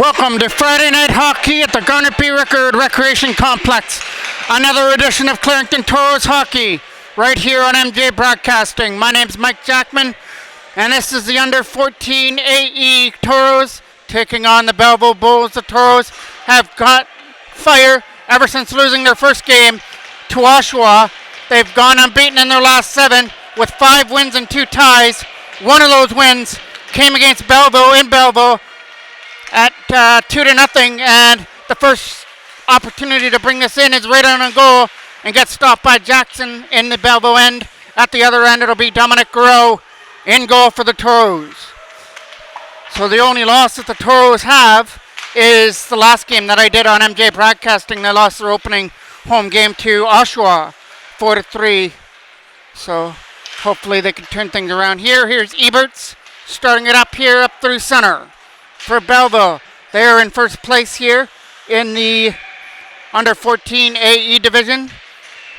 Welcome to Friday Night Hockey at the Garnet B. Rickard Recreation Complex. Another edition of Clarington Toros Hockey, right here on MJ Broadcasting. My name's Mike Jackman, and this is the under 14 AE Toros taking on the BelleVille Bulls. The Toros have got fire ever since losing their first game to Oshawa. They've gone unbeaten in their last 7 with 5 wins and 2 ties. One of those wins came against BelleVille in BelleVille at 2-0, and the first opportunity to bring this in is right on a goal and gets stopped by Jackson in the BelleVille end. At the other end, it'll be Dominic Groh in goal for the Toros. So the only loss that the Toros have is the last game that I did on MJ Broadcasting. They lost their opening home game to Oshawa 4-3. So hopefully they can turn things around here. Here's Eberts starting it up here up through center for BelleVille. They are in first place here in the under 14 AE division,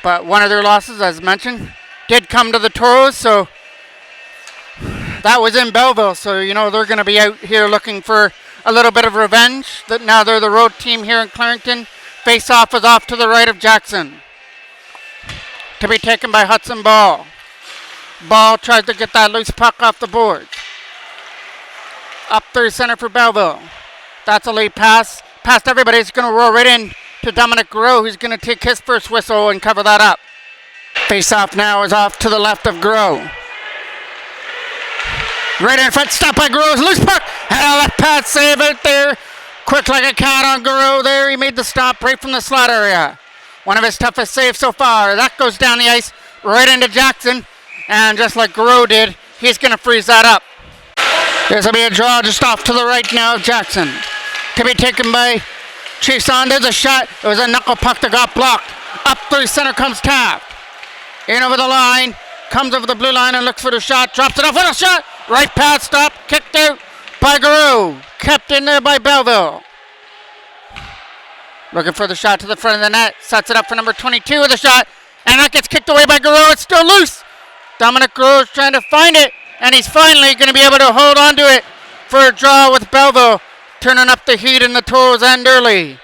but one of their losses, as mentioned, did come to the Toros, so that was in BelleVille. So you know they're going to be out here looking for a little bit of revenge. That now they're the road team here in Clarington. Face-off is off to the right of Jackson, to be taken by Hudson Ball. Ball tries to get that loose puck off the board. Up through center for BelleVille. That's a lead pass. Past everybody. It's going to roll right in to Dominic Groh, who's going to take his first whistle and cover that up. Face-off now is off to the left of Groh. Right in front, stopped by Groh. Loose puck. Had a left pass save out there. Quick like a cat on Groh there. He made the stop right from the slot area. One of his toughest saves so far. That goes down the ice right into Jackson. And just like Groh did, he's going to freeze that up. This will be a draw just off to the right now of Jackson. To be taken by Chiasson. There's a shot. It was a knuckle puck that got blocked. Up through center comes Taft. In over the line. Comes over the blue line and looks for the shot. Drops it off with a shot. Right pass stop. Kicked out by Groh. Kept in there by BelleVille. Looking for the shot to the front of the net. Sets it up for number 22 with a shot. And that gets kicked away by Groh. It's still loose. Dominic Groh is trying to find it. And he's finally going to be able to hold on to it for a draw with BelleVille, turning up the heat in the Toros end early.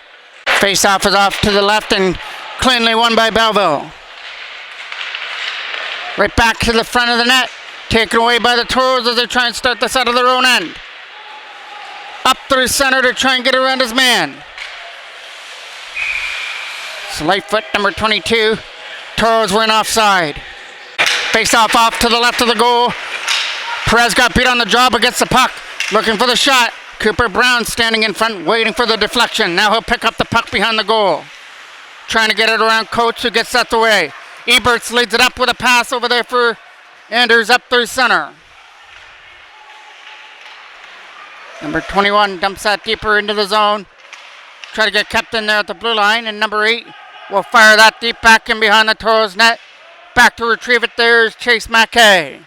Face-off is off to the left and cleanly won by BelleVille. Right back to the front of the net, taken away by the Toros as they try and start this out of their own end. Up through center to try and get around his man. It's Lightfoot, number 22. Toros were in offside. Face-off off to the left of the goal. Perez got beat on the jaw but gets the puck. Looking for the shot. Cooper Brown standing in front, waiting for the deflection. Now he'll pick up the puck behind the goal. Trying to get it around Coates, who gets that away. Eberts leads it up with a pass over there for Anders up through center. Number 21 dumps that deeper into the zone. Try to get kept in there at the blue line. And number 8 will fire that deep back in behind the Toros net. Back to retrieve it there is Chase Mackay.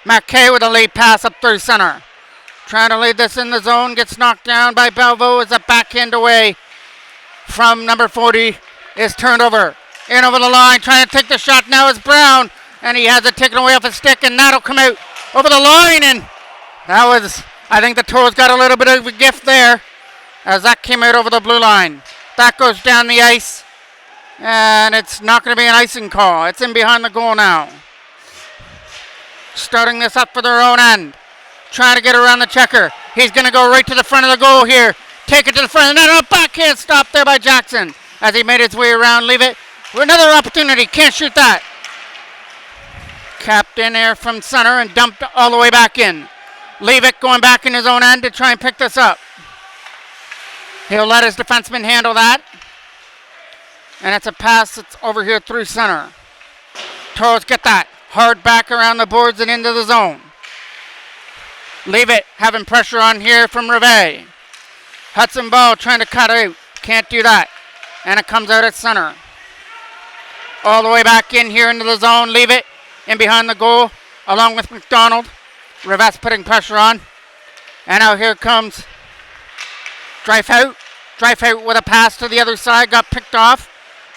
Mackay with a lead pass up through center. Trying to lead this in the zone. Gets knocked down by BelleVille as a backhand away from number 40 is turned over. In over the line. Trying to take the shot now is Brown. And he has it taken away off his stick. And that'll come out over the line. And that was, I think the Toros got a little bit of a gift there as that came out over the blue line. That goes down the ice. And it's not going to be an icing call. It's in behind the goal now. Starting this up for their own end. Trying to get around the checker. He's going to go right to the front of the goal here. Take it to the front of the net. Backhand stop there by Jackson as he made his way around. Leave it for another opportunity. Can't shoot that. Capped in there from center and dumped all the way back in. Leave it going back in his own end to try and pick this up. He'll let his defenseman handle that. And it's a pass that's over here through center. Toros get that. Hard back around the boards and into the zone. Leave it. Having pressure on here from Rivet. Hudson Ball trying to cut out. Can't do that. And it comes out at center. All the way back in here into the zone. Leave it. In behind the goal. Along with McDonald. Rivet's putting pressure on. And now here comes Dreyfout. Dreyfout with a pass to the other side. Got picked off.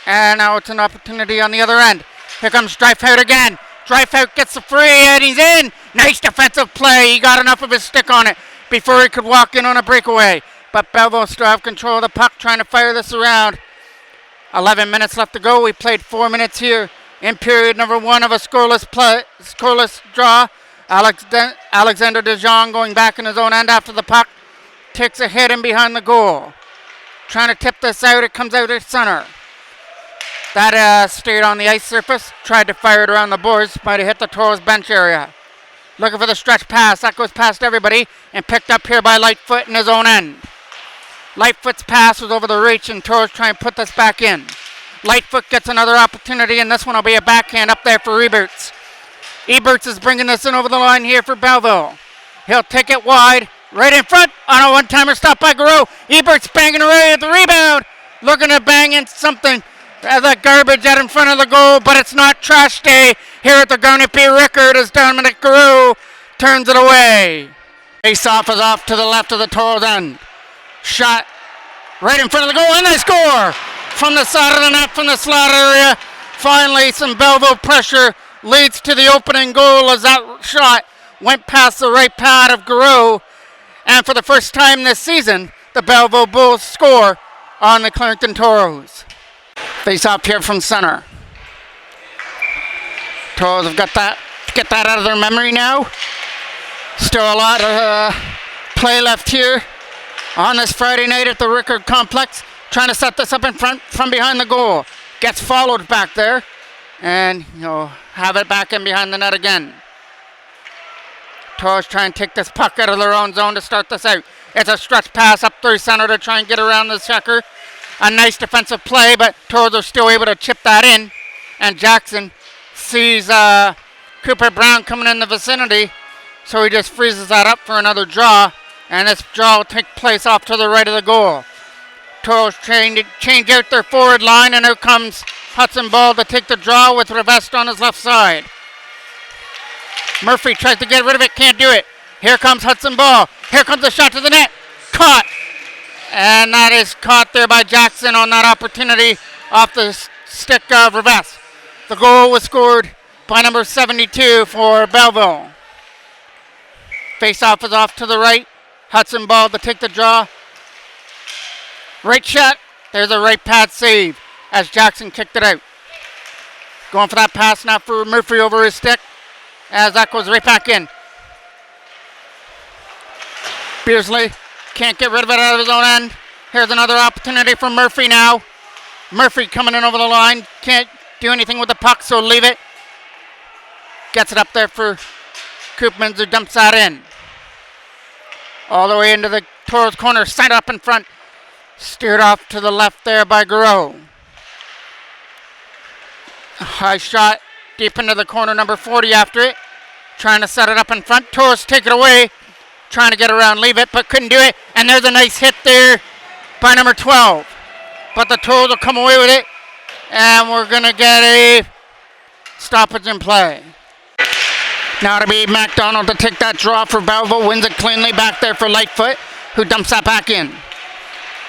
And now it's an opportunity on the other end. Here comes Dreyfout again. Dreyfout gets the free and he's in. Nice defensive play. He got enough of his stick on it before he could walk in on a breakaway. but BelleVille still have control of the puck, trying to fire this around. 11 minutes left to go. We played 4 minutes here in period number 1 of a scoreless draw. Alexander DeJong going back in his own end after the puck. Takes a hit in behind the goal. Trying to tip this out. It comes out at center. That stayed on the ice surface. Tried to fire it around the boards. Might have hit the Toros bench area. Looking for the stretch pass. That goes past everybody and picked up here by Lightfoot in his own end. Lightfoot's pass was over the reach, and Toros try and put this back in. Lightfoot gets another opportunity, and this one will be a backhand up there for Eberts. Eberts is bringing this in over the line here for BelleVille. He'll take it wide, right in front on a one-timer stop by Garreau. Eberts banging away at the rebound, looking to bang in something. The garbage out in front of the goal, but it's not trash day here at the Garnet B. Rickard as Dominic Garreau turns it away. Face-off is off to the left of the Toros end. Shot right in front of the goal, and they score from the side of the net from the slot area. Finally, some BelleVille pressure leads to the opening goal as that shot went past the right pad of Garreau. And for the first time this season, the BelleVille Bulls score on the Clarington Toros. Face off here from center. Toros have got that, get that out of their memory now. Still a lot of play left here on this Friday night at the Rickard Complex. Trying to set this up in front from behind the goal. Gets followed back there. And have it back in behind the net again. Toros try and take this puck out of their own zone to start this out. It's a stretch pass up through center to try and get around the checker. A nice defensive play, but Toros are still able to chip that in. And Jackson sees Cooper Brown coming in the vicinity, so he just freezes that up for another draw. And this draw will take place off to the right of the goal. Toros change out their forward line, and out comes Hudson Ball to take the draw with Revest on his left side. Murphy tries to get rid of it, can't do it. Here comes Hudson Ball. Here comes the shot to the net. Caught. And that is caught there by Jackson on that opportunity off the stick of Revest. The goal was scored by number 72 for BelleVille. Face-off is off to the right. Hudson Ball to take the draw. Right shot. There's a right pad save as Jackson kicked it out. Going for that pass now for Murphy over his stick as that goes right back in. Beersley can't get rid of it out of his own end. Here's another opportunity for Murphy now. Murphy coming in over the line. Can't do anything with the puck, so leave it. Gets it up there for Koopmans, who dumps that in. All the way into the Toros corner, set up in front. Steered off to the left there by Garreau. High shot deep into the corner, number 40 after it. Trying to set it up in front. Toros take it away. Trying to get around, leave it, but couldn't do it. And there's a nice hit there by number 12. But the Toros will come away with it. And we're going to get a stoppage in play. Now to be McDonald to take that draw for BelleVille. Wins it cleanly back there for Lightfoot, who dumps that back in.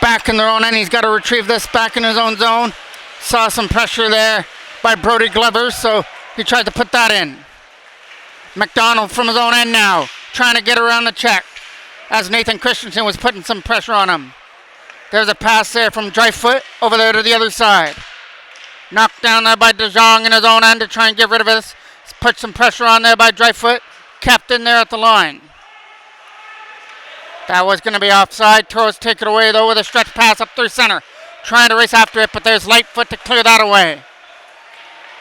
Back in their own end. He's got to retrieve this back in his own zone. Saw some pressure there by Brody Glover, so he tried to put that in. McDonald from his own end now, trying to get around the check as Nathan Christensen was putting some pressure on him. There's a pass there from Dryfoot over there to the other side. Knocked down there by DeJong in his own end to try and get rid of this. Put some pressure on there by Dryfoot. Kept in there at the line. That was going to be offside. Toros take it away though with a stretch pass up through center. Trying to race after it, but there's Lightfoot to clear that away.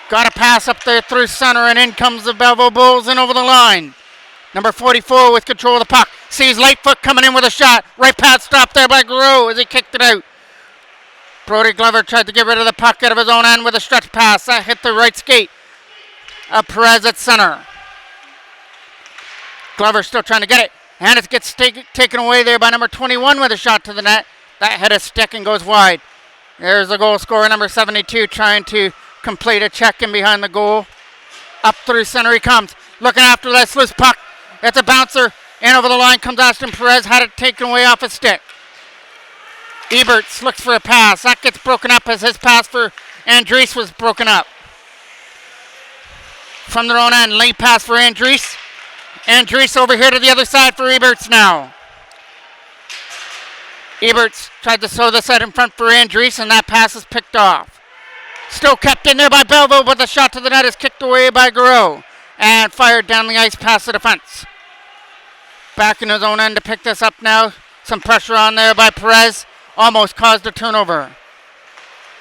Got a pass up there through center, and in comes the BelleVille Bulls in over the line. Number 44 with control of the puck. Sees Lightfoot coming in with a shot. Right pad stop there by Garreau as he kicked it out. Brody Glover tried to get rid of the puck out of his own end with a stretch pass. That hit the right skate of Perez at center. Glover still trying to get it. And it gets taken away there by number 21 with a shot to the net. That hit a stick and goes wide. There's the goal scorer, number 72, trying to complete a check in behind the goal. Up through center he comes. Looking after that loose puck. It's a bouncer. In over the line comes Austin Perez. Had it taken away off his stick. Eberts looks for a pass. That gets broken up as his pass for Andres was broken up. From their own end, late pass for Andres. Andres over here to the other side for Eberts now. Eberts tried to sow this out in front for Andries, and that pass is picked off. Still kept in there by BelleVille, but the shot to the net is kicked away by Garreau and fired down the ice past the defense. Back in his own end to pick this up now. Some pressure on there by Perez. Almost caused a turnover.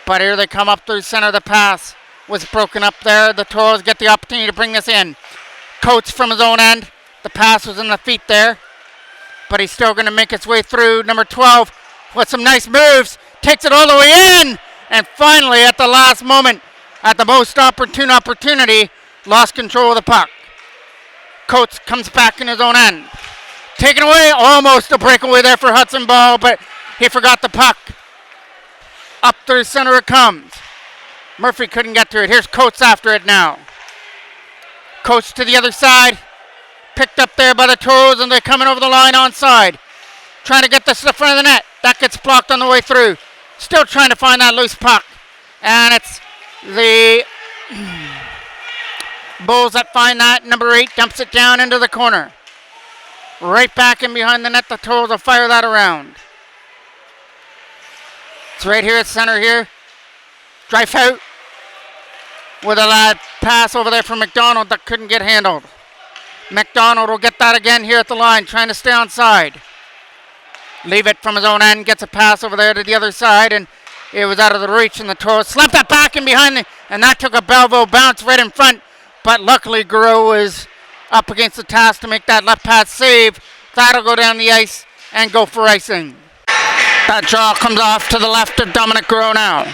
But here they come up through center. The pass was broken up there. The Toros get the opportunity to bring this in. Coates from his own end. The pass was in the feet there. But he's still going to make its way through. Number 12 with some nice moves. Takes it all the way in. And finally, at the last moment, at the most opportune opportunity, lost control of the puck. Coates comes back in his own end. Taken away. Almost a breakaway there for Hudson Ball, but he forgot the puck. Up through center it comes. Murphy couldn't get to it. Here's Coates after it now. Coates to the other side. Picked up there by the Toros, and they're coming over the line onside. Trying to get this to the front of the net. That gets blocked on the way through. Still trying to find that loose puck. And it's the Bulls that find that. Number 8 dumps it down into the corner. Right back in behind the net. The Toros will fire that around. It's right here at center here. Dreyfus with a lad pass over there from McDonald that couldn't get handled. McDonald will get that again here at the line, trying to stay onside. Leave it from his own end, gets a pass over there to the other side, and it was out of the reach, and the Toros slapped that back in behind, and that took a BelleVille bounce right in front, but luckily Garreau is up against the task to make that left pass save. That'll go down the ice and go for icing. That draw comes off to the left of Dominic Garreau now.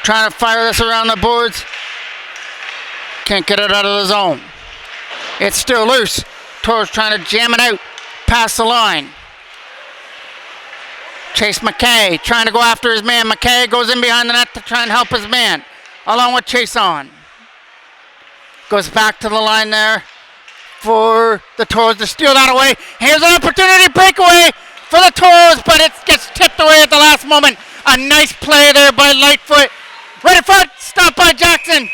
Trying to fire this around the boards. Can't get it out of the zone. It's still loose. Toros trying to jam it out past the line. Chase McKay trying to go after his man. McKay goes in behind the net to try and help his man, along with Chase on. Goes back to the line there for the Toros to steal that away. Here's an opportunity breakaway for the Toros, but it gets tipped away at the last moment. A nice play there by Lightfoot. Right in front, stopped by Jackson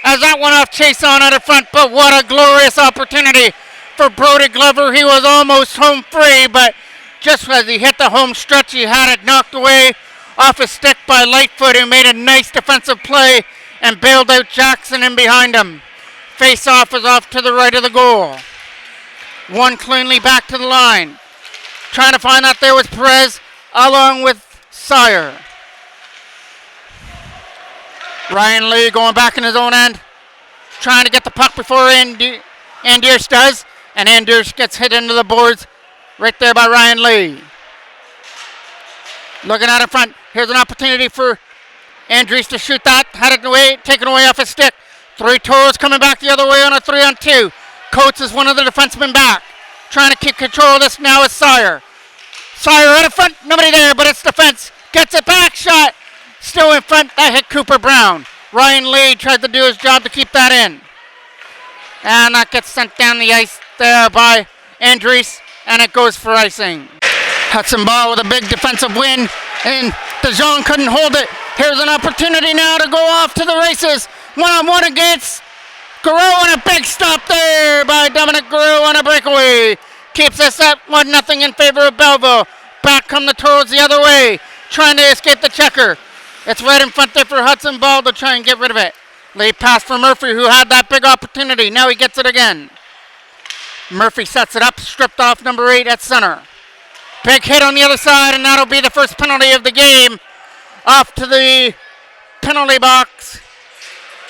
as that went off Chase on out of front, but what a glorious opportunity for Brody Glover. He was almost home free, but just as he hit the home stretch, he had it knocked away off his stick by Lightfoot, who made a nice defensive play and bailed out Jackson in behind him. Face-off is off to the right of the goal. One cleanly back to the line. Trying to find out there was Perez along with Sire. Ryan Lee going back in his own end. Trying to get the puck before Andries does. And Andries gets hit into the boards right there by Ryan Lee. Looking out in front. Here's an opportunity for Andries to shoot that. Had it away, taken away off his stick. 3 Toros coming back the other way on a 3-on-2. Coates is one of the defensemen back. Trying to keep control of this now is Sire. Sire out in front. Nobody there, but it's defense. Gets it back. Shot. Still in front. That hit Cooper Brown. Ryan Lee tried to do his job to keep that in. And that gets sent down the ice there by Andries. And it goes for icing. Hudson Ball with a big defensive win. And DeJean couldn't hold it. Here's an opportunity now to go off to the races. 1-on-1 against Garreau, and a big stop there by Dominic Garreau on a breakaway. Keeps us at 1-0 in favor of BelleVille. Back come the Toros the other way. Trying to escape the checker. It's right in front there for Hudson Ball to try and get rid of it. Late pass for Murphy, who had that big opportunity. Now he gets it again. Murphy sets it up, stripped off number 8 at center. Big hit on the other side, and that'll be the first penalty of the game. Off to the penalty box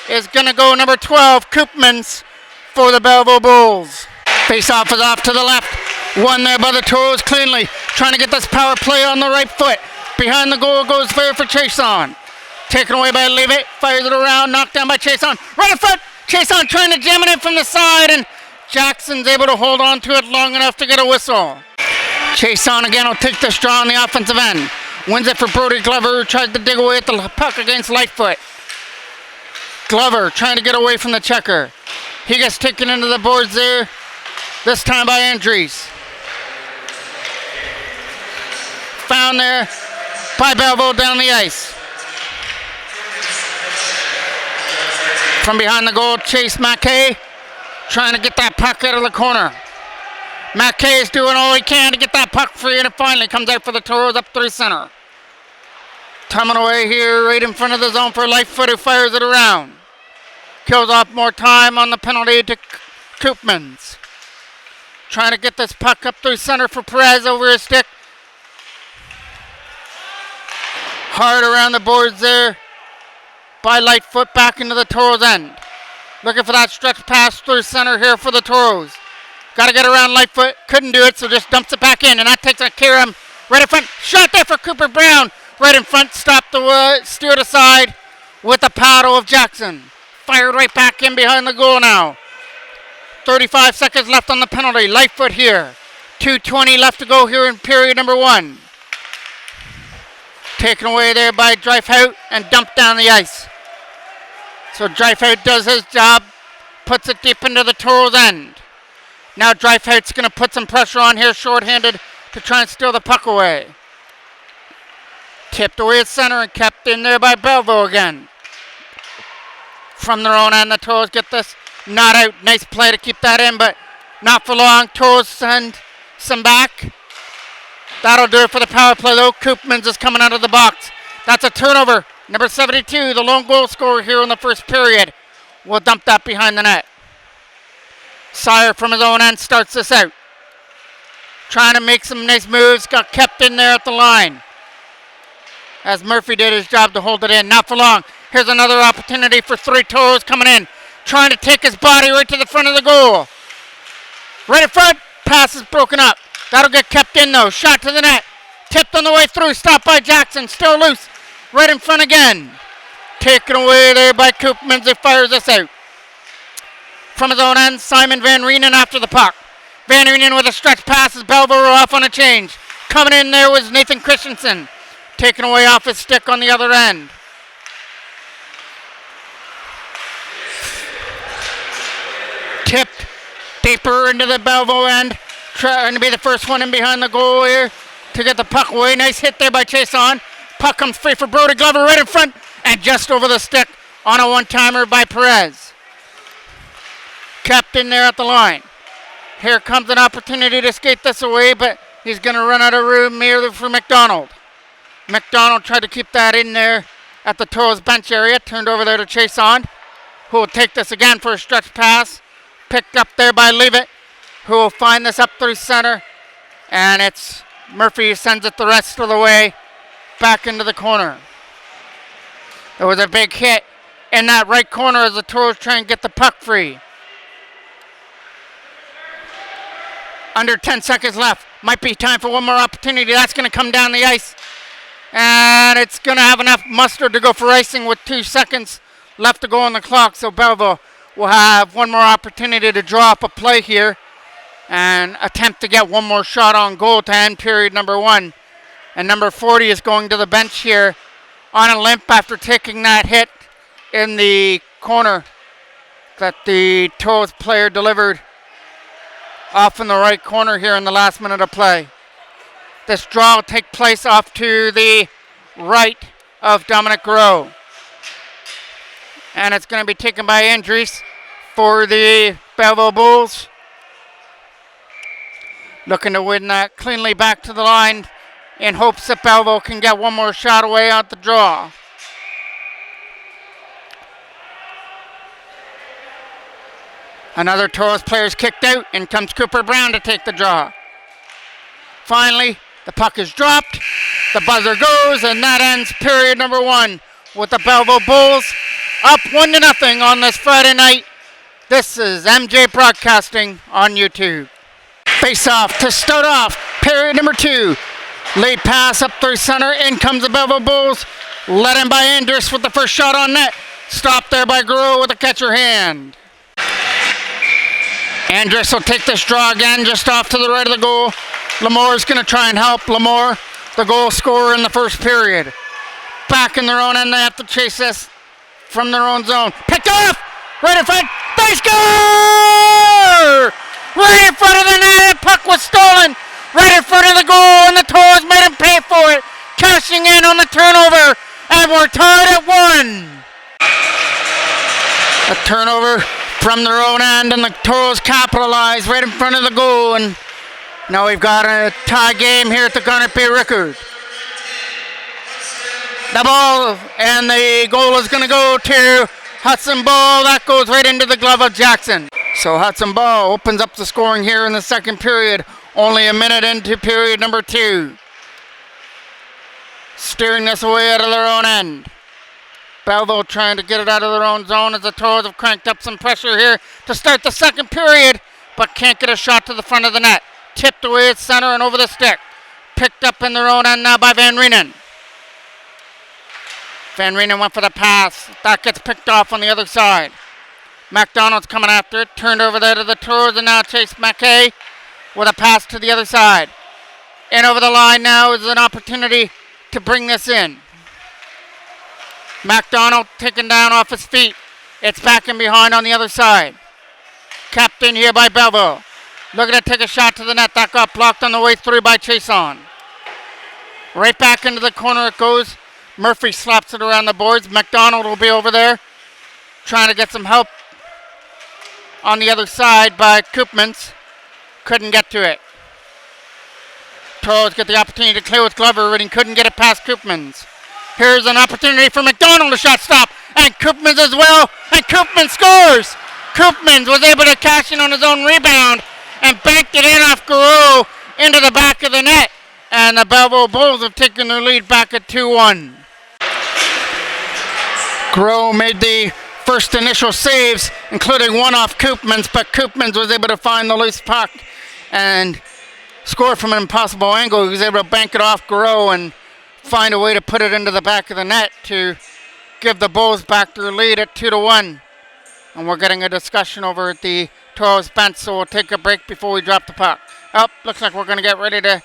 is going to go number 12, Koopmans, for the BelleVille Bulls. Face-off is off to the left. One there by the Toros cleanly. Trying to get this power play on the right foot. Behind the goal goes there for Chason. Taken away by Leavitt. Fires it around. Knocked down by Chason. Right in front. Chason trying to jam it in from the side. And Jackson's able to hold on to it long enough to get a whistle. Chason again will take this draw on the offensive end. Wins it for Brody Glover, who tries to dig away at the puck against Lightfoot. Glover trying to get away from the checker. He gets taken into the boards there. This time by Andries. Found there by BelleVille down the ice. From behind the goal, Chase McKay trying to get that puck out of the corner. McKay is doing all he can to get that puck free, and it finally comes out for the Toros up through center. Tumbling away here right in front of the zone for Lightfoot, who fires it around. Kills off more time on the penalty to Koopmans. Trying to get this puck up through center for Perez over his stick. Hard around the boards there by Lightfoot back into the Toros end. Looking for that stretch pass through center here for the Toros. Got to get around Lightfoot. Couldn't do it, so just dumps it back in. And that takes a care of him right in front. Shot there for Cooper Brown. Right in front. Stopped the steered aside with the paddle of Jackson. Fired right back in behind the goal now. 35 seconds left on the penalty. Lightfoot here. 2:20 left to go here in period number 1. Taken away there by Dreifhout and dumped down the ice. So Dreifhout does his job. Puts it deep into the Toros end. Now Dreifhout's going to put some pressure on here, shorthanded, to try and steal the puck away. Tipped away at center and kept in there by BelleVille again. From their own end, the Toros get this not out. Nice play to keep that in, but not for long. Toros send some back. That'll do it for the power play, though. Koopmans is coming out of the box. That's a turnover. Number 72, the lone goal scorer here in the first period, will dump that behind the net. Sire from his own end starts this out. Trying to make some nice moves. Got kept in there at the line, as Murphy did his job to hold it in. Not for long. Here's another opportunity for 3 Toros coming in. Trying to take his body right to the front of the goal. Right in front. Pass is broken up. That'll get kept in, though. Shot to the net. Tipped on the way through. Stopped by Jackson. Still loose. Right in front again. Taken away there by Koopmans. He fires this out. From his own end, Simon Van Reenen after the puck. Van Reenen with a stretch pass as BelleVille off on a change. Coming in there was Nathan Christensen. Taken away off his stick on the other end. Tipped deeper into the BelleVille end. Trying to be the first one in behind the goal here to get the puck away. Nice hit there by Chason. Puck comes free for Brody Glover right in front and just over the stick on a one-timer by Perez. Kept in there at the line. Here comes an opportunity to skate this away, but he's going to run out of room here for McDonald. McDonald tried to keep that in there at the Toros bench area. Turned over there to Chason, who will take this again for a stretch pass. Picked up there by Leavitt, who will find this up through center. And it's Murphy who sends it the rest of the way back into the corner. There was a big hit in that right corner as the Toros try and get the puck free. Under 10 seconds left. Might be time for one more opportunity. That's going to come down the ice. And it's going to have enough mustard to go for icing with 2 seconds left to go on the clock. So BelleVille will have one more opportunity to draw up a play here and attempt to get one more shot on goal to end period number 1. And number 40 is going to the bench here on a limp after taking that hit in the corner that the Toros player delivered off in the right corner here in the last minute of play. This draw will take place off to the right of Dominic Rowe. And it's going to be taken by Andres for the BelleVille Bulls. Looking to win that cleanly back to the line in hopes that BelleVille can get one more shot away at the draw. Another Toros player is kicked out, and comes Cooper Brown to take the draw. Finally, the puck is dropped, the buzzer goes, and that ends period number 1 with the BelleVille Bulls up 1-0 on this Friday night. This is MJ Broadcasting on YouTube. Face off to start off period number 2. Late pass up through center, in comes the BelleVille Bulls. Led in by Andrus with the first shot on net. Stopped there by Gros with a catcher hand. Andrus will take this draw again, just off to the right of the goal. Lamore's going to try and help. Lamore, the goal scorer in the first period. Back in their own end, they have to chase this from their own zone. Picked off! Right in front. They score! Right in front of the net, the puck was stolen. Right in front of the goal, and the Toros made him pay for it. Cashing in on the turnover, and we're tied at 1. A turnover from their own end, and the Toros capitalize right in front of the goal, and Now we've got a tie game here at the Garnet Bay Rickard. The ball and the goal is going to go to Hudson Ball. That goes right into the glove of Jackson. So Hudson Ball opens up the scoring here in the second period. Only a minute into period number 2. Steering this away out of their own end. BelleVille trying to get it out of their own zone as the Toros have cranked up some pressure here to start the second period, but can't get a shot to the front of the net. Tipped away at center and over the stick. Picked up in their own end now by Van Reenen. Van Reenen went for the pass. That gets picked off on the other side. McDonald's coming after it. Turned over there to the Toros and now Chase McKay with a pass to the other side. In over the line now is an opportunity to bring this in. McDonald taken down off his feet. It's back and behind on the other side. Kept in here by BelleVille. Looking to take a shot to the net. That got blocked on the way through by Chason. Right back into the corner it goes. Murphy slaps it around the boards. McDonald will be over there trying to get some help on the other side by Koopmans. Couldn't get to it. Toros get the opportunity to clear with Glover, but he couldn't get it past Koopmans. Here's an opportunity for McDonald to shot stop. And Koopmans as well. And Koopmans scores. Koopmans was able to cash in on his own rebound and banked it in off Garreau into the back of the net. And the BelleVille Bulls have taken their lead back at 2-1. Garreau made the first initial saves, including one off Koopmans, but Koopmans was able to find the loose puck and score from an impossible angle. He was able to bank it off Garreau and find a way to put it into the back of the net to give the Bulls back their lead at 2-1. And we're getting a discussion over at the Toros bench, so we'll take a break before we drop the puck. Looks like we're going to get ready to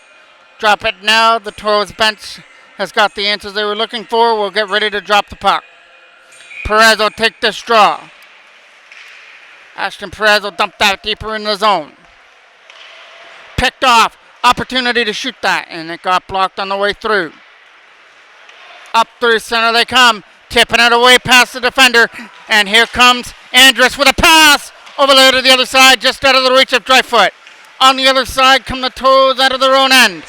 drop it now. The Toros bench has got the answers they were looking for. We'll get ready to drop the puck. Perez will take this draw. Ashton Perez will dump that deeper in the zone. Picked off. Opportunity to shoot that, and it got blocked on the way through. Up through center they come. Tipping it away past the defender. And here comes Andrus with a pass over there to the other side, just out of the reach of Dryfoot. On the other side come the Toros out of their own end.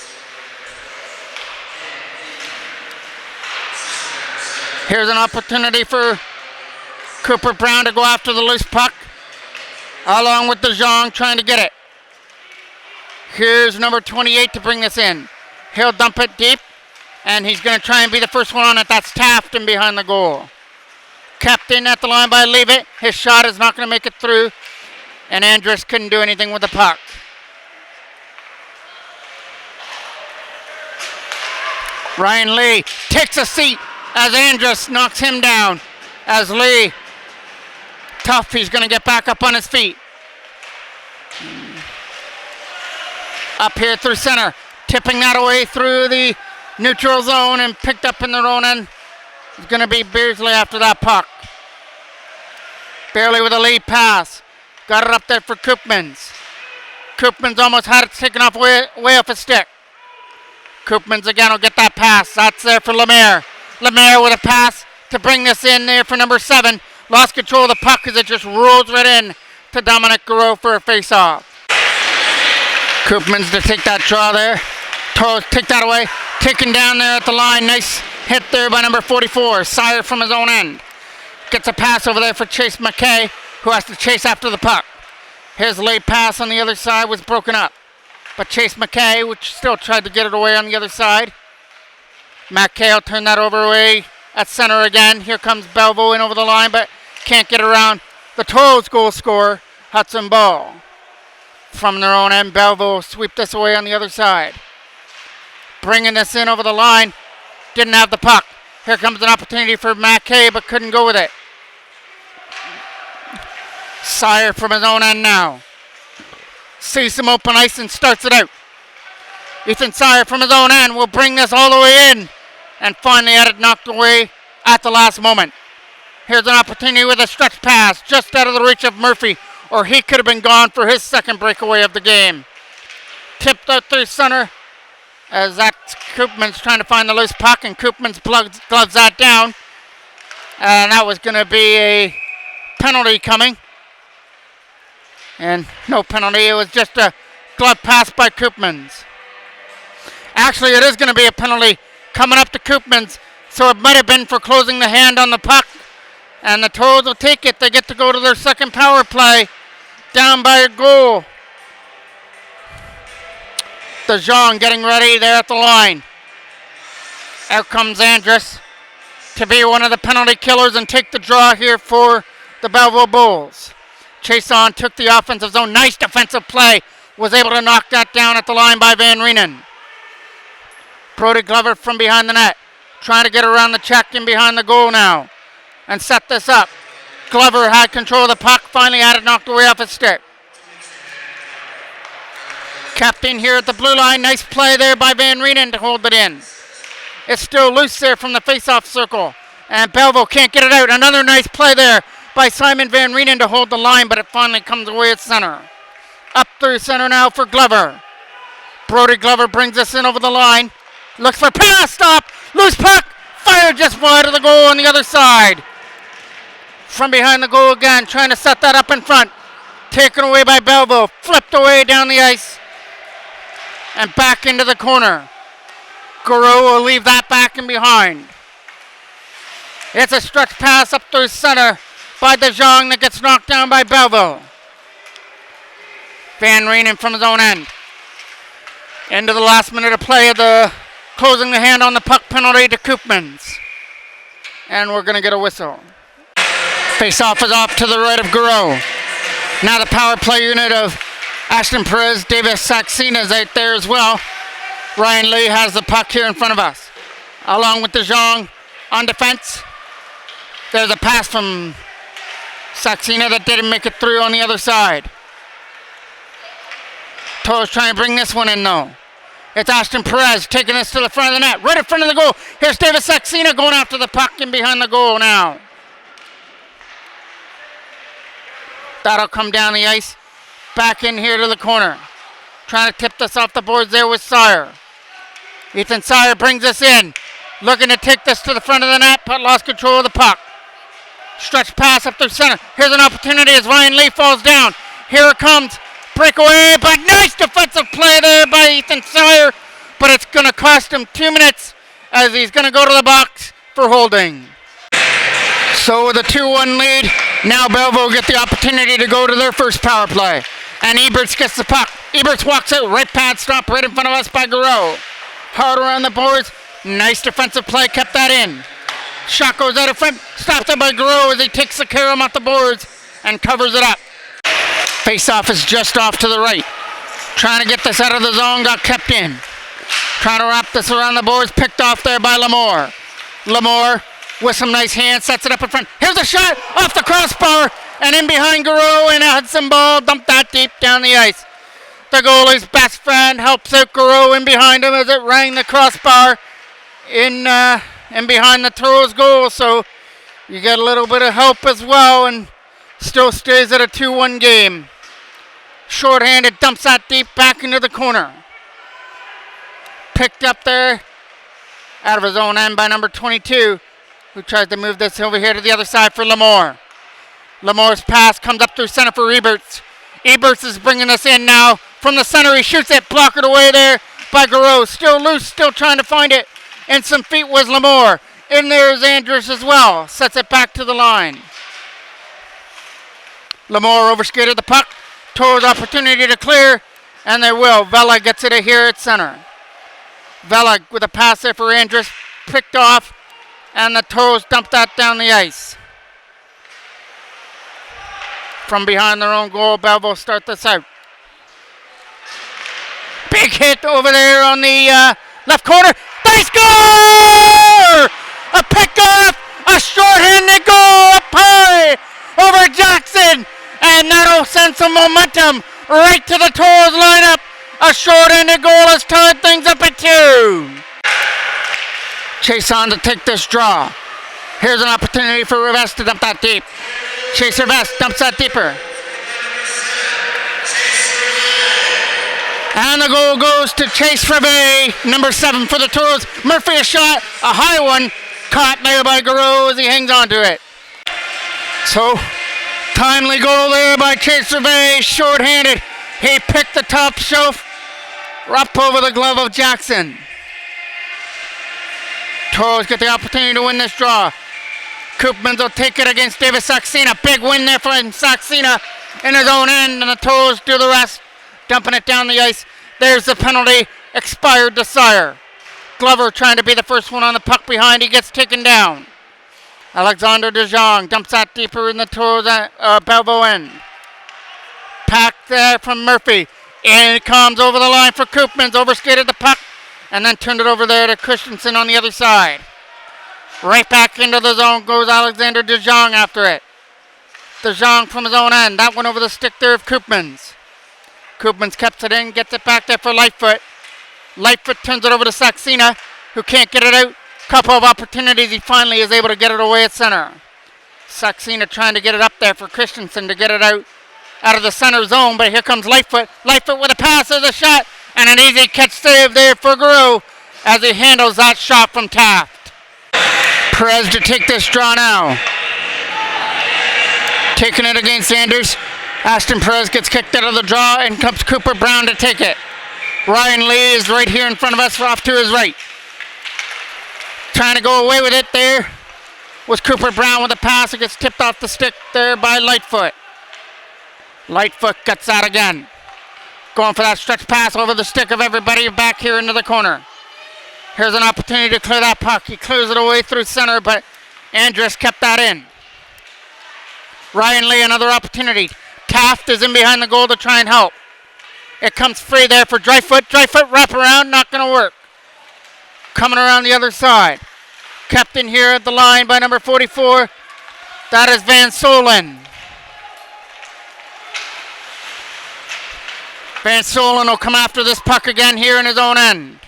Here's an opportunity for Cooper Brown to go after the loose puck, along with DeJong trying to get it. Here's number 28 to bring this in. He'll dump it deep, and he's going to try and be the first one on it. That's Taft in behind the goal. Kept in at the line by Leavitt. His shot is not going to make it through, and Andrus couldn't do anything with the puck. Ryan Lee takes a seat as Andrus knocks him down. As Lee, tough, he's going to get back up on his feet. Up here through center, tipping that away through the neutral zone and picked up in their own end. It's going to be Beardsley after that puck. Barely with a lead pass. Got it up there for Koopmans. Koopmans almost had it taken off way off his stick. Koopmans again will get that pass. That's there for Lemaire. Lemaire with a pass to bring this in there for number 7. Lost control of the puck as it just rolls right in to Dominic Garreau for a face-off. Koopmans to take that draw there. Toros take that away. Taken down there at the line. Nice hit there by number 44. Sire from his own end. Gets a pass over there for Chase McKay, who has to chase after the puck. His late pass on the other side was broken up. But Chase McKay, which still tried to get it away on the other side. McKay will turn that over away at center again. Here comes BelleVille in over the line, but can't get around the Toros goal scorer, Hudson Ball. From their own end, BelleVille sweep this away on the other side. Bringing this in over the line. Didn't have the puck. Here comes an opportunity for McKay, but couldn't go with it. Sire from his own end now. Sees some open ice and starts it out. Ethan Sire from his own end will bring this all the way in and finally had it knocked away at the last moment. Here's an opportunity with a stretch pass just out of the reach of Murphy, or he could have been gone for his second breakaway of the game. Tipped out through center as that's Koopmans trying to find the loose puck, and Koopmans gloves that down. And that was going to be a penalty coming. And no penalty, it was just a glove pass by Koopmans. Actually, it is going to be a penalty coming up to Koopmans, so it might have been for closing the hand on the puck. And the Toros will take it. They get to go to their second power play down by a goal. DeJong getting ready there at the line. Out comes Andrus to be one of the penalty killers and take the draw here for the BelleVille Bulls. Chason took the offensive zone. Nice defensive play. Was able to knock that down at the line by Van Reenen. Brody Glover from behind the net. Trying to get around the check in behind the goal now. And set this up. Glover had control of the puck. Finally had it knocked away off his stick. Kept in here at the blue line. Nice play there by Van Reenen to hold it in. It's still loose there from the face-off circle. And BelleVille can't get it out. Another nice play there by Simon Van Reenen to hold the line, but it finally comes away at center. Up through center now for Glover. Brody Glover brings us in over the line. Looks for pass, stop, loose puck, fired just wide of the goal on the other side. From behind the goal again, trying to set that up in front. Taken away by BelleVille, flipped away down the ice. And back into the corner. Goro will leave that back and behind. It's a stretch pass up through center by DeJong that gets knocked down by BelleVille. Van Reenen from his own end. Into the last minute of play of the closing the hand on the puck penalty to Koopmans. And we're going to get a whistle. Face-off is off to the right of Goro. Now the power play unit of Ashton Perez, Davis Saxena is out there as well. Ryan Lee has the puck here in front of us. Along with DeJong on defense. There's a pass from Saxena that didn't make it through on the other side. Toros trying to bring this one in though. It's Ashton Perez taking this to the front of the net. Right in front of the goal. Here's Davis Saxena going after the puck in behind the goal now. That'll come down the ice. Back in here to the corner. Trying to tip this off the boards there with Sire. Ethan Sire brings us in. Looking to take this to the front of the net, but lost control of the puck. Stretch pass up through center. Here's an opportunity as Ryan Lee falls down. Here it comes. Breakaway, but nice defensive play there by Ethan Sire. But it's going to cost him 2 minutes as he's going to go to the box for holding. So with a 2-1 lead, now BelleVille get the opportunity to go to their first power play. And Eberts gets the puck. Eberts walks out, right pad stop right in front of us by Garo. Hard around the boards. Nice defensive play, kept that in. Shot goes out of front, stopped up by Garo as he takes the care of him off the boards and covers it up. Face-off is just off to the right. Trying to get this out of the zone, got kept in. Trying to wrap this around the boards, picked off there by Lamore. Lamore with some nice hands, sets it up in front. Here's a shot off the crossbar and in behind Garo, and a Hudson ball dumped that deep down the ice. The goalie's best friend helps out Garo in behind him as it rang the crossbar in behind the Toros goal, so you get a little bit of help as well, and still stays at a 2-1 game. Short-handed, dumps that deep back into the corner. Picked up there out of his own end by number 22, who tries to move this over here to the other side for Lamore. Lamore's pass comes up through center for Eberts. Eberts is bringing us in now. From the center, he shoots it, blockered away there by Garo. Still loose, still trying to find it. And some feet was Lamore. In there is Andrus as well. Sets it back to the line. Lamore overskated the puck. Toros opportunity to clear. And they will. Vela gets it here at center. Vela with a pass there for Andrus. Picked off. And the Toros dump that down the ice. From behind their own goal, BelleVille start this out. Big hit over there on the left corner. They score! A pickoff, a short-handed goal up high over Jackson. And that'll send some momentum right to the Toros lineup. A short-handed goal has tied things up at 2. Chase on to take this draw. Here's an opportunity for Rivest to dump that deep. Chase Rivest dumps that deeper. And the goal goes to Chase Rivest, number 7 for the Toros. Murphy a shot, a high one, caught there by Garo as he hangs on to it. So, timely goal there by Chase Rivest, short-handed. He picked the top shelf up over the glove of Jackson. Toros get the opportunity to win this draw. Koopmans will take it against David Saxena. Big win there from Saxena in his own end, and the Toros do the rest, dumping it down the ice. There's the penalty. Expired to Sire. Glover trying to be the first one on the puck behind. He gets taken down. Alexander De Jong dumps that deeper in the Toros BelleVille end. Pack there from Murphy. In it comes over the line for Koopmans. Overskated the puck and then turned it over there to Christensen on the other side. Right back into the zone goes Alexander De Jong after it. De Jong from his own end. That one over the stick there of Koopmans. Koopmans kept it in, gets it back there for Lightfoot. Lightfoot turns it over to Saxena, who can't get it out. Couple of opportunities, he finally is able to get it away at center. Saxena trying to get it up there for Christensen to get it out of the center zone, but here comes Lightfoot. Lightfoot with a pass, there's a shot, and an easy catch save there for Guru as he handles that shot from Taft. Perez to take this draw now. Taking it against Sanders. Ashton Perez gets kicked out of the draw, and comes Cooper Brown to take it. Ryan Lee is right here in front of us, off to his right. Trying to go away with it there was Cooper Brown with a pass. It gets tipped off the stick there by Lightfoot. Lightfoot gets that again. Going for that stretch pass over the stick of everybody back here into the corner. Here's an opportunity to clear that puck. He clears it away through center, but Andrus kept that in. Ryan Lee, another opportunity. Taft is in behind the goal to try and help. It comes free there for Dryfoot. Dryfoot wrap around, not going to work. Coming around the other side. Kept in here at the line by number 44. That is Van Solen. Van Solen will come after this puck again here in his own end.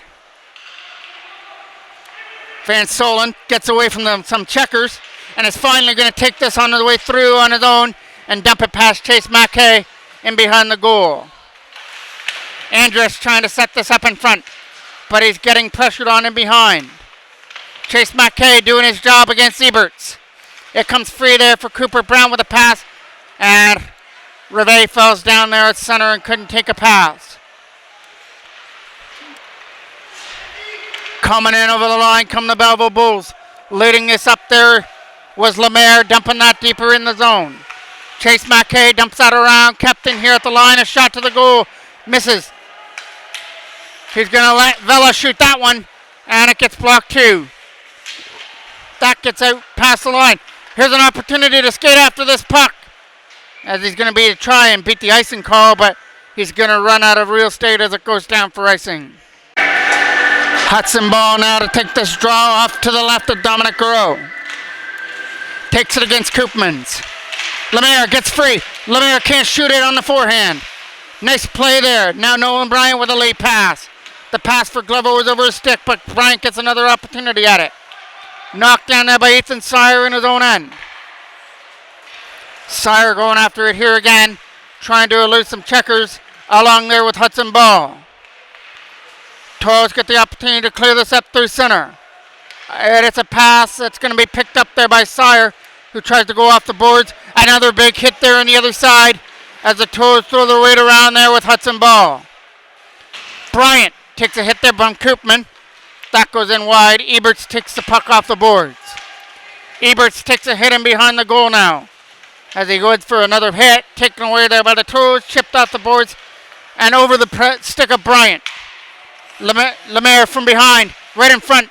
Van Solen gets away from some checkers and is finally going to take this on the way through on his own and dump it past Chase Mackay in behind the goal. Andrus trying to set this up in front, but he's getting pressured on in behind. Chase Mackay doing his job against Eberts. It comes free there for Cooper Brown with a pass, and Rivet falls down there at center and couldn't take a pass. Coming in over the line come the BelleVille Bulls. Leading this up there was Lemaire, dumping that deeper in the zone. Chase Mackay dumps that around, kept in here at the line, a shot to the goal, misses. He's going to let Vela shoot that one, and it gets blocked too. That gets out past the line. Here's an opportunity to skate after this puck, as he's going to be to try and beat the icing call, but he's going to run out of real estate as it goes down for icing. Hudson Ball now to take this draw off to the left of Dominic Garreau. Takes it against Koopmans. Lemaire gets free. Lemaire can't shoot it on the forehand. Nice play there. Now Nolan Bryant with a late pass. The pass for Glover was over his stick, but Bryant gets another opportunity at it. Knocked down there by Ethan Sire in his own end. Sire going after it here again, trying to elude some checkers along there with Hudson Ball. Toros get the opportunity to clear this up through center. And it's a pass that's going to be picked up there by Sire, who tries to go off the boards. Another big hit there on the other side as the Toros throw their weight around there with Hudson Ball. Bryant takes a hit there from Koopman. That goes in wide. Eberts takes the puck off the boards. Eberts takes a hit in behind the goal now, as he goes for another hit, taken away there by the Toros, chipped off the boards, and over the stick of Bryant. Lemaire from behind, right in front,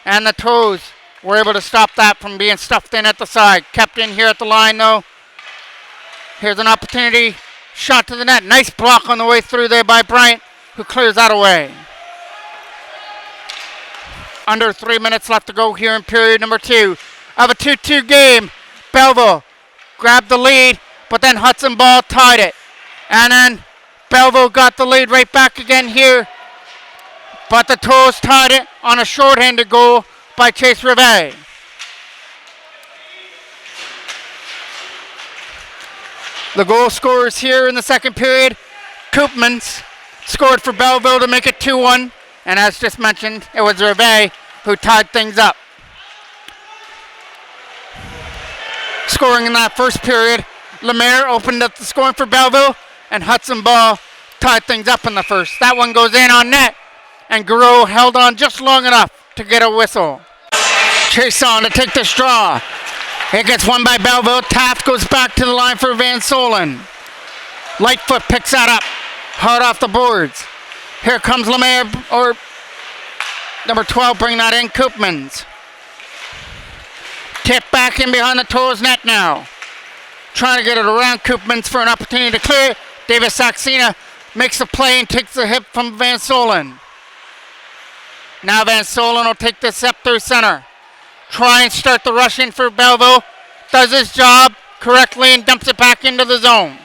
and the Toros were able to stop that from being stuffed in at the side. Kept in here at the line, though. Here's an opportunity. Shot to the net. Nice block on the way through there by Bryant, who clears that away. Under 3 minutes left to go here in period number 2 of a 2-2 game. BelleVille grabbed the lead, but then Hudson Ball tied it. And then BelleVille got the lead right back again here. But the Toros tied it on a shorthanded goal by Chase Rivet. The goal scorers here in the second period. Koopmans scored for BelleVille to make it 2-1. And as just mentioned, it was Rivet who tied things up. Scoring in that first period, Lemaire opened up the scoring for BelleVille, and Hudson Ball tied things up in the first. That one goes in on net, and Garreau held on just long enough to get a whistle. Chase on to take the straw. It gets won by BelleVille. Taft goes back to the line for Van Solen. Lightfoot picks that up. Hard off the boards. Here comes Lemaire, or number 12, bring that in. Koopmans. Tip back in behind the Toros net now. Trying to get it around Koopmans for an opportunity to clear it. Davis Saxena makes a play and takes the hit from Van Solen. Now Van Solen will take this up through center. Try and start the rush in for BelleVille. Does his job correctly and dumps it back into the zone.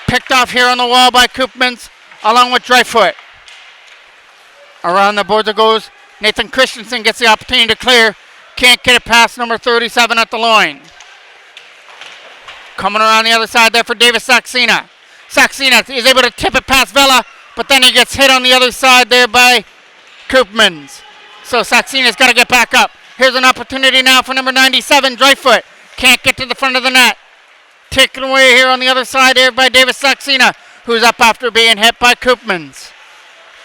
Picked off here on the wall by Koopmans along with Dryfoot. Around the boards it goes. Nathan Christensen gets the opportunity to clear. Can't get it past number 37 at the line. Coming around the other side there for Davis Saxena. Saxena is able to tip it past Vela, but then he gets hit on the other side there by Koopmans. So Saxena's got to get back up. Here's an opportunity now for number 97, Dryfoot. Can't get to the front of the net. Taken away here on the other side here by Davis Saxena, who's up after being hit by Koopmans.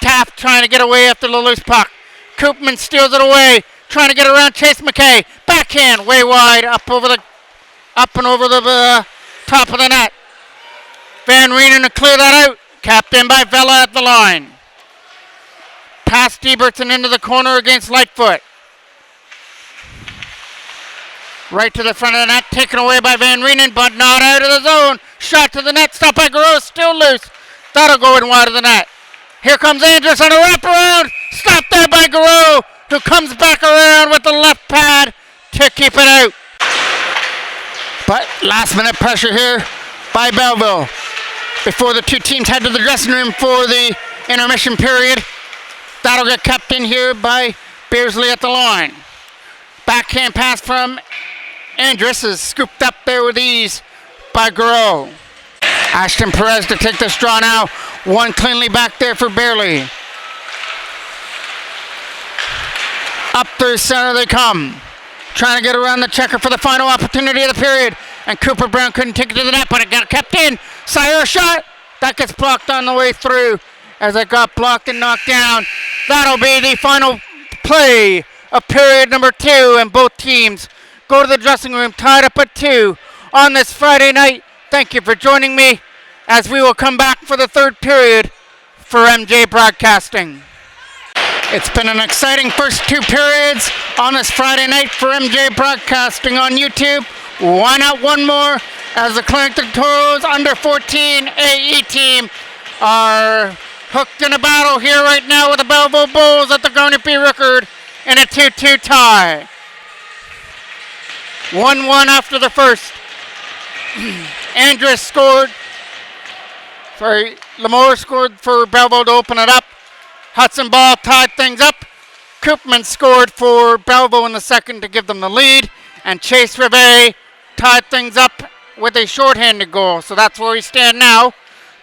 Taft trying to get away after the loose puck. Koopmans steals it away, trying to get around Chase McKay. Backhand, way wide, up and over the top of the net. Van Reenen to clear that out. Capped in by Vela at the line. Past Ebertson into the corner against Lightfoot. Right to the front of the net, taken away by Van Reenen, but not out of the zone. Shot to the net, stopped by Garreau, still loose. That'll go in wide of the net. Here comes Andrus on a wraparound. Stopped there by Garreau, who comes back around with the left pad to keep it out. But last minute pressure here by BelleVille before the two teams head to the dressing room for the intermission period. That'll get kept in here by Beersley at the line. Backhand pass from Andrus is scooped up there with ease by Garreau. Ashton Perez to take this draw now. One cleanly back there for Beersley. Up through center they come. Trying to get around the checker for the final opportunity of the period. And Cooper Brown couldn't take it to the net, but it got kept in. Sire shot. That gets blocked on the way through as it got blocked and knocked down. That'll be the final play of period number 2, and both teams go to the dressing room tied up at 2 on this Friday night. Thank you for joining me as we will come back for the third period for MJ Broadcasting. It's been an exciting first 2 periods on this Friday night for MJ Broadcasting on YouTube. Why not one more as the Clarington Toros under 14 AE team are hooked in a battle here right now with the BelleVille Bulls at the Garnet-B Rickard in a 2-2 tie. 1-1 after the first. Andrus scored. Lamore scored for BelleVille to open it up. Hudson Ball tied things up. Koopman scored for BelleVille in the second to give them the lead. And Chase Rivet tied things up with a shorthanded goal. So that's where we stand now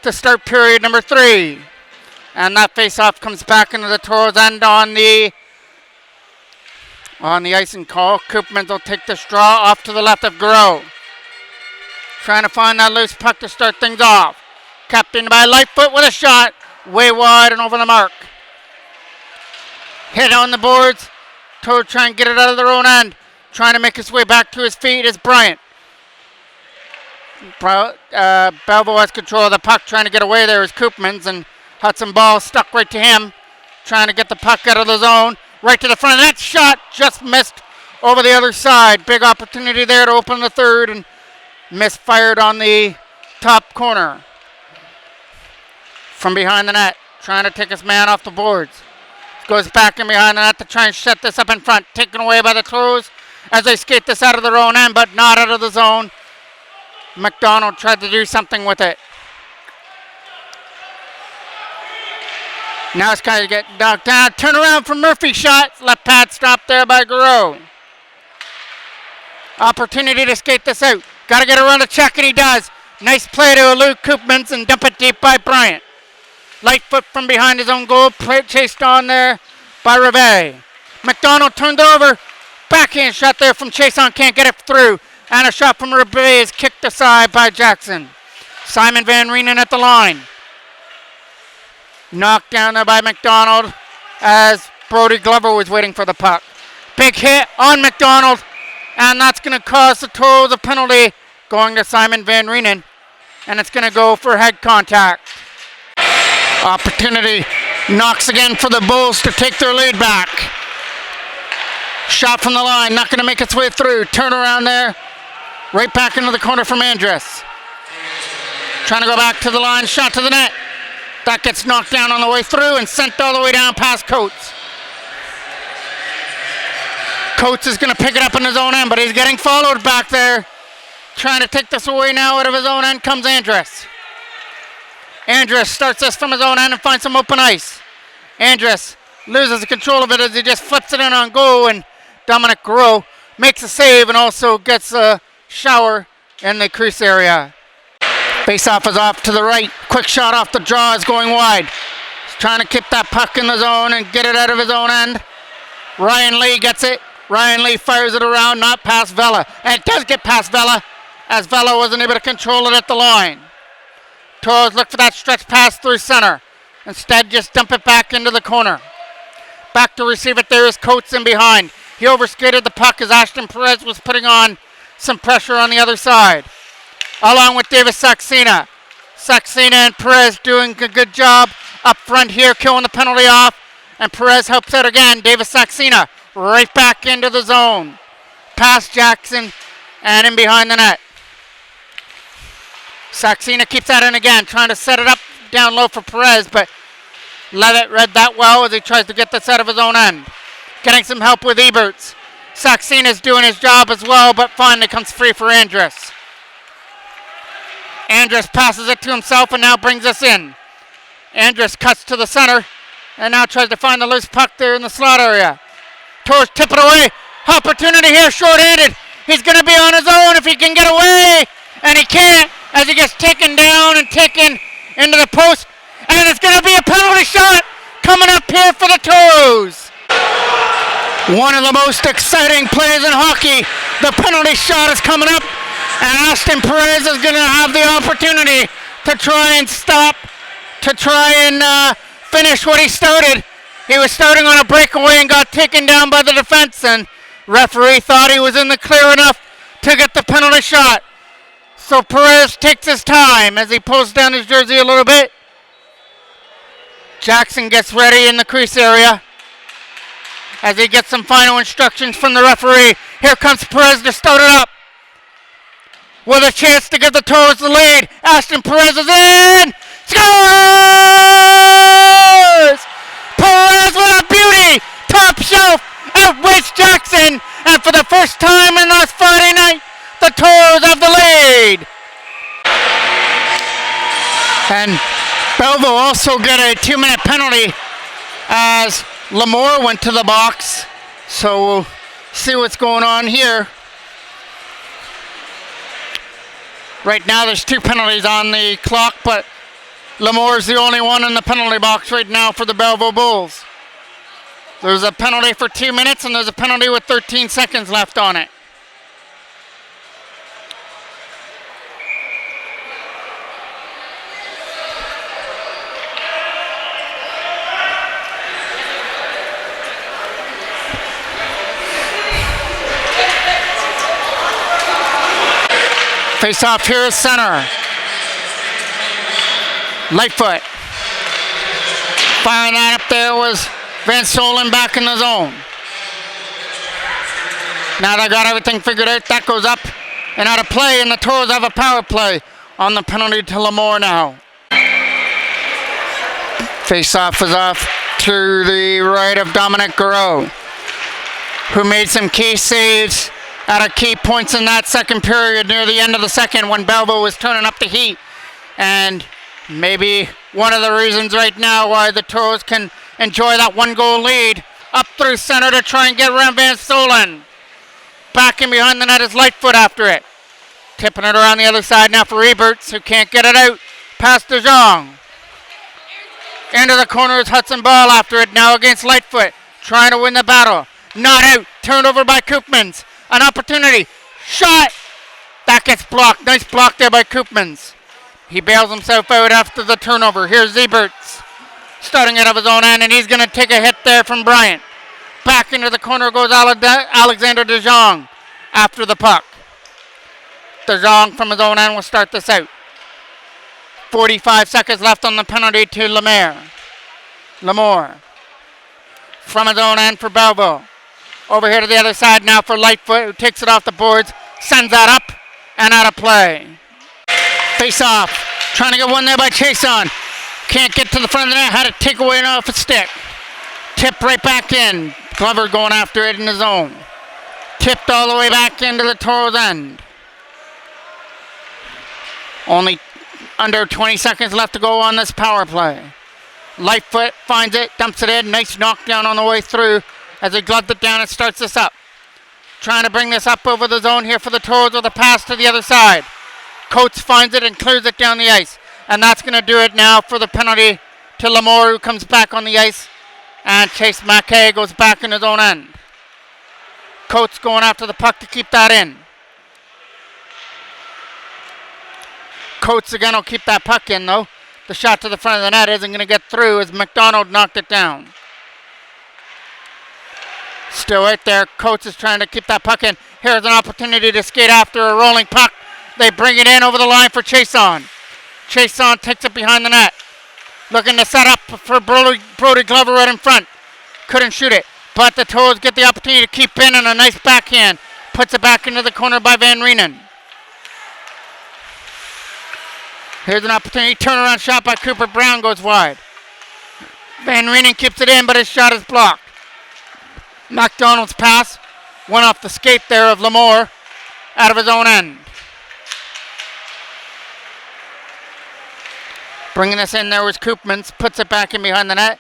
to start period number 3. And that face-off comes back into the Toros end on the icing call. Koopman will take this draw off to the left of Garreau. Trying to find that loose puck to start things off. Captained by Lightfoot with a shot. Way wide and over the mark. Hit on the boards. Toad trying to get it out of their own end. Trying to make his way back to his feet is Bryant. BelleVille has control of the puck. Trying to get away there is Koopmans, and Hudson Ball stuck right to him. Trying to get the puck out of the zone. Right to the front of that shot. Just missed over the other side. Big opportunity there to open the third, and misfired on the top corner. From behind the net. Trying to take his man off the boards. Goes back in behind the net to try and shut this up in front. Taken away by the Toros as they skate this out of their own end, but not out of the zone. McDonald tried to do something with it. Now it's going to get knocked down. Turn around for Murphy shot. Left pad stopped there by Garreau. Opportunity to skate this out. Got to get around the check, and he does. Nice play to elude Koopmans and dump it deep by Bryant. Lightfoot from behind his own goal. Chased on there by Rivet. McDonald turned over. Backhand shot there from Chason. Can't get it through. And a shot from Rivet is kicked aside by Jackson. Simon Van Reenen at the line. Knocked down there by McDonald as Brody Glover was waiting for the puck. Big hit on McDonald, and that's going to cause the Toros a penalty going to Simon Van Reenen, and it's going to go for head contact. Opportunity knocks again for the Bulls to take their lead back. Shot from the line, not going to make its way through. Turnaround there, right back into the corner from Andrus. Trying to go back to the line, shot to the net. That gets knocked down on the way through and sent all the way down past Coates. Coates is going to pick it up in his own end, but he's getting followed back there. Trying to take this away now out of his own end comes Andrus. Andrus starts this from his own end and finds some open ice. Andrus loses control of it as he just flips it in on goal, and Dominic Garreau makes a save and also gets a shower in the crease area. Face-off is off to the right. Quick shot off the draw is going wide. He's trying to keep that puck in the zone and get it out of his own end. Ryan Lee gets it. Ryan Lee fires it around, not past Vela. And it does get past Vela, as Vela wasn't able to control it at the line. Toros look for that stretch pass through center. Instead, just dump it back into the corner. Back to receive it there is Coates in behind. He overskated the puck as Ashton Perez was putting on some pressure on the other side, along with Davis Saxena. Saxena and Perez doing a good job up front here, killing the penalty off. And Perez helps out again. Davis Saxena right back into the zone. Past Jackson and in behind the net. Saxena keeps that in again, trying to set it up down low for Perez, but Levitt read that well as he tries to get this out of his own end. Getting some help with Eberts. Saxena's doing his job as well, but finally comes free for Andrus. Andrus passes it to himself and now brings us in. Andrus cuts to the center and now tries to find the loose puck there in the slot area. Toros tip it away. Opportunity here, short-handed. He's going to be on his own if he can get away, and he can't as he gets taken down and taken into the post. And it's going to be a penalty shot coming up here for the Toros. One of the most exciting plays in hockey. The penalty shot is coming up, and Ashton Perez is going to have the opportunity to try and stop, to try and finish what he started. He was starting on a breakaway and got taken down by the defense, and referee thought he was in the clear enough to get the penalty shot. So Perez takes his time as he pulls down his jersey a little bit. Jackson gets ready in the crease area as he gets some final instructions from the referee. Here comes Perez to start it up, with a chance to give the Toros the lead. Ashton Perez is in! Scores! Perez with a beauty! Top shelf! Outweighs Jackson! And for the first time in last Friday night, the Toros have the lead! And BelleVille also get a 2-minute penalty as Lamore went to the box. So we'll see what's going on here. Right now there's 2 penalties on the clock, but Lamore's the only one in the penalty box right now for the BelleVille Bulls. There's a penalty for 2 minutes and there's a penalty with 13 seconds left on it. Face off here is center. Lightfoot. Firing that up there was Van Solen back in the zone. Now they got everything figured out. That goes up and out of play, and the Toros have a power play on the penalty to Lamore now. Face off is off to the right of Dominic Garreau, who made some key saves at key points in that second period near the end of the second when BelleVille was turning up the heat. And maybe one of the reasons right now why the Toros can enjoy that 1-goal lead. Up through center to try and get around Van Solen. Back in behind the net is Lightfoot after it. Tipping it around the other side now for Eberts, who can't get it out past De Jong. Into the corner is Hudson Ball after it now against Lightfoot. Trying to win the battle. Not out. Turned over by Koopmans. An opportunity. Shot. That gets blocked. Nice block there by Koopmans. He bails himself out after the turnover. Here's Eberts. starting out of his own end, and he's going to take a hit there from Bryant. Back into the corner goes Alexander De Jong after the puck. De Jong from his own end will start this out. 45 seconds left on the penalty to Lemore. From his own end for BelleVille. Over here to the other side now for Lightfoot, who takes it off the boards, sends that up and out of play. Face off. Trying to get one there by Chason. Can't get to the front of the net. Had to take away off a stick. Tipped right back in. Glover going after it in the zone. Tipped all the way back into the Toros end. Only under 20 seconds left to go on this power play. Lightfoot finds it, dumps it in. Nice knockdown on the way through as he gloved it down and starts this up. Trying to bring this up over the zone here for the Toros with a pass to the other side. Coates finds it and clears it down the ice. And that's going to do it now for the penalty to Lemore, who comes back on the ice. And Chase Mackay goes back in his own end. Coates going after the puck to keep that in. Coates again will keep that puck in, though. The shot to the front of the net isn't going to get through as McDonald knocked it down. Still right there. Coates is trying to keep that puck in. Here's an opportunity to skate after a rolling puck. They bring it in over the line for Chason. Chason takes it behind the net. Looking to set up for Brody Glover right in front. Couldn't shoot it. But the Toros get the opportunity to keep in and a nice backhand. Puts it back into the corner by Van Reenen. Here's an opportunity. Turnaround shot by Cooper Brown goes wide. Van Reenen keeps it in, but his shot is blocked. McDonald's pass went off the skate there of Lemore out of his own end. Bringing this in there was Koopmans. Puts it back in behind the net.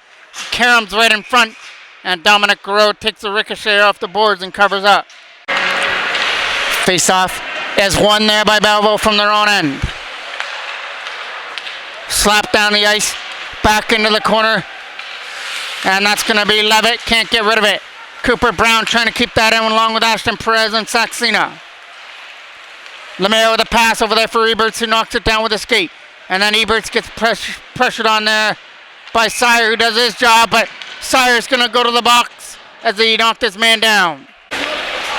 Karam's right in front. And Dominic Garreau takes the ricochet off the boards and covers up. Face-off is won there by BelleVille from their own end. Slap down the ice. Back into the corner. And that's going to be Levitt. Can't get rid of it. Cooper Brown trying to keep that in along with Ashton Perez and Saxena. Lemire with a pass over there for Eberts, who knocks it down with a skate. And then Eberts gets pressured on there by Sire, who does his job, but Sire's going to go to the box as he knocked his man down.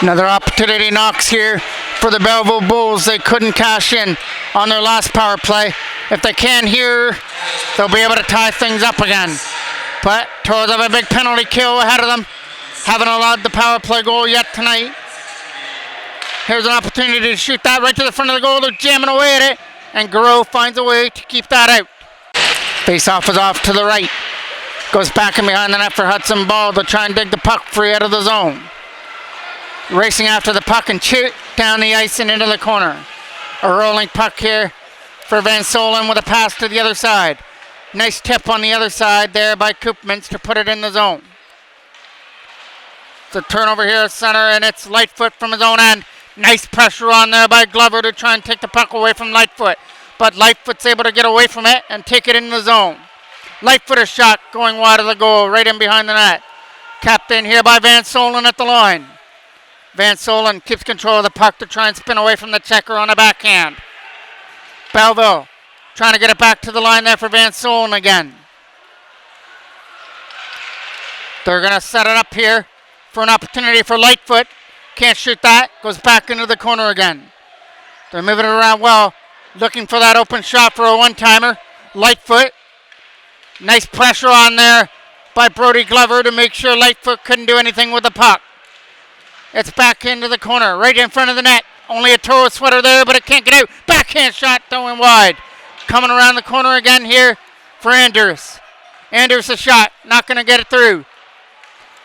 Another opportunity knocks here for the BelleVille Bulls. They couldn't cash in on their last power play. If they can here, they'll be able to tie things up again. But Toros have a big penalty kill ahead of them. Haven't allowed the power play goal yet tonight. Here's an opportunity to shoot that right to the front of the goal. They're jamming away at it. And Garreau finds a way to keep that out. Face-off is off to the right. Goes back in behind the net for Hudson Ball to try and dig the puck free out of the zone. Racing after the puck and chip down the ice and into the corner. A rolling puck here for Van Solen with a pass to the other side. Nice tip on the other side there by Koopmans to put it in the zone. It's a turnover here at center, and it's Lightfoot from his own end. Nice pressure on there by Glover to try and take the puck away from Lightfoot. But Lightfoot's able to get away from it and take it in the zone. Lightfoot a shot going wide of the goal, right in behind the net. Capped in here by Van Solen at the line. Van Solen keeps control of the puck to try and spin away from the checker on a backhand. BelleVille trying to get it back to the line there for Van Solen again. They're going to set it up here for an opportunity for Lightfoot. Can't shoot that. Goes back into the corner again. They're moving it around well. Looking for that open shot for a one-timer. Lightfoot. Nice pressure on there by Brody Glover to make sure Lightfoot couldn't do anything with the puck. It's back into the corner, right in front of the net. Only a Toro sweater there, but it can't get out. Backhand shot going wide. Coming around the corner again here for Andrus. Andrus a shot. Not going to get it through.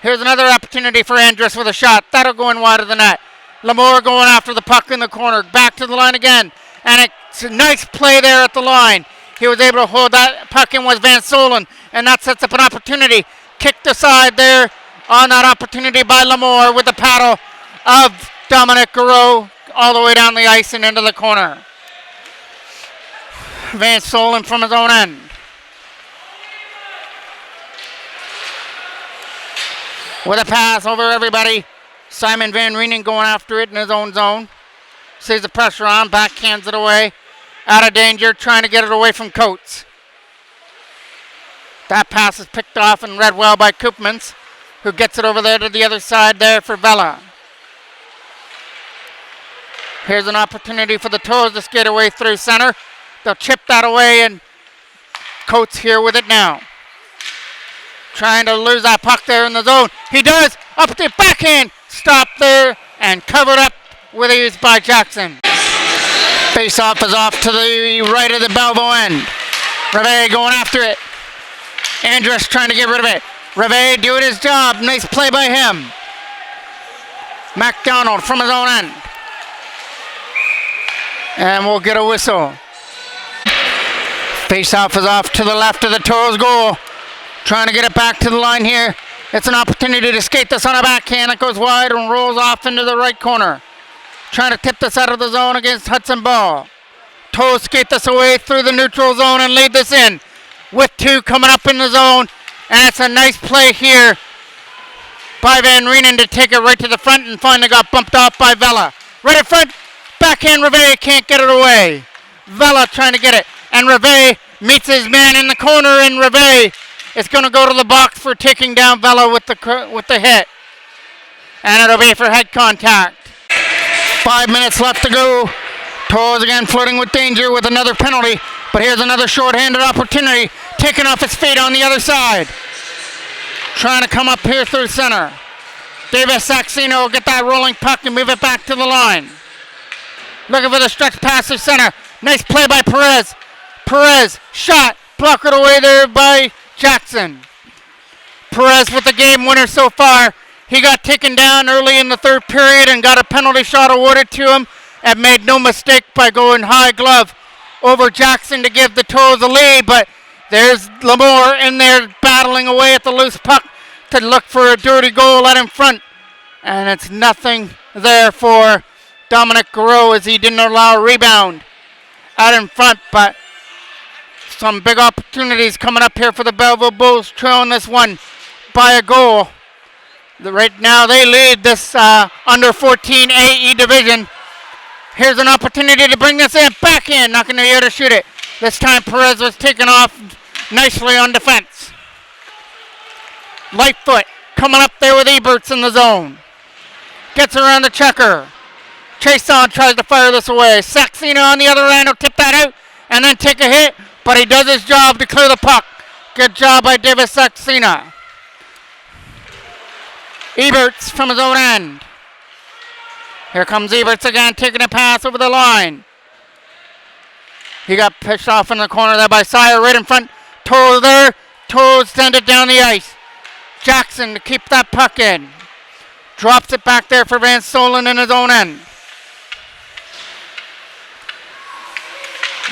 Here's another opportunity for Andrus with a shot. That'll go in wide of the net. Lemore going after the puck in the corner. Back to the line again. And it's a nice play there at the line. He was able to hold that puck in with Van Solen. And that sets up an opportunity. Kicked aside there on that opportunity by Lemore with the paddle of Dominic Garreau all the way down the ice and into the corner. Van Solen from his own end. With a pass over everybody. Simon Van Reenen going after it in his own zone. Sees the pressure on, backhands it away. Out of danger, trying to get it away from Coates. That pass is picked off and read well by Koopmans, who gets it over there to the other side there for Vella. Here's an opportunity for the Toros to skate away through center. They'll chip that away, and Coates here with it now. Trying to lose that puck there in the zone. He does. Up the backhand. Stop there and covered up with ease by Jackson. Face-off is off to the right of the BelleVille end. Reve going after it. Andrus trying to get rid of it. Reve doing his job. Nice play by him. MacDonald from his own end. And we'll get a whistle. Face-off is off to the left of the Toros goal. Trying to get it back to the line here. It's an opportunity to skate this on a backhand. It goes wide and rolls off into the right corner. Trying to tip this out of the zone against Hudson Ball. Toros skate this away through the neutral zone and lead this in. With two coming up in the zone. And it's a nice play here by Van Reenen to take it right to the front, and finally got bumped off by Vella. Right in front. Backhand Reve can't get it away. Vella trying to get it. And Reve meets his man in the corner, and Reve is going to go to the box for taking down Vella with the hit. And it'll be for head contact. 5 minutes left to go. Toros again flirting with danger with another penalty. But here's another short-handed opportunity. Taking off his feet on the other side. Trying to come up here through center. Davis Saxino will get that rolling puck and move it back to the line. Looking for the stretch pass to center. Nice play by Perez. Perez, shot, blocked away there by Jackson. Perez with the game winner so far. He got taken down early in the third period and got a penalty shot awarded to him, and made no mistake by going high glove over Jackson to give the Toros a lead. But there's Lamore in there battling away at the loose puck to look for a dirty goal out in front. And it's nothing there for Dominic Garreau, as he didn't allow a rebound out in front. But some big opportunities coming up here for the BelleVille Bulls, trailing this one by a goal. Right now they lead this under 14 AE division. Here's an opportunity to bring this in. Back in, not going to be able to shoot it. This time Perez was taken off nicely on defense. Lightfoot coming up there with Eberts in the zone. Gets around the checker. Chason tries to fire this away. Saxena on the other end will tip that out and then take a hit, but he does his job to clear the puck. Good job by Davis Saxena. Eberts from his own end. Here comes Eberts again, taking a pass over the line. He got pitched off in the corner there by Sire, right in front. Toros there. Toros send it down the ice. Jackson to keep that puck in. Drops it back there for Van Solen in his own end.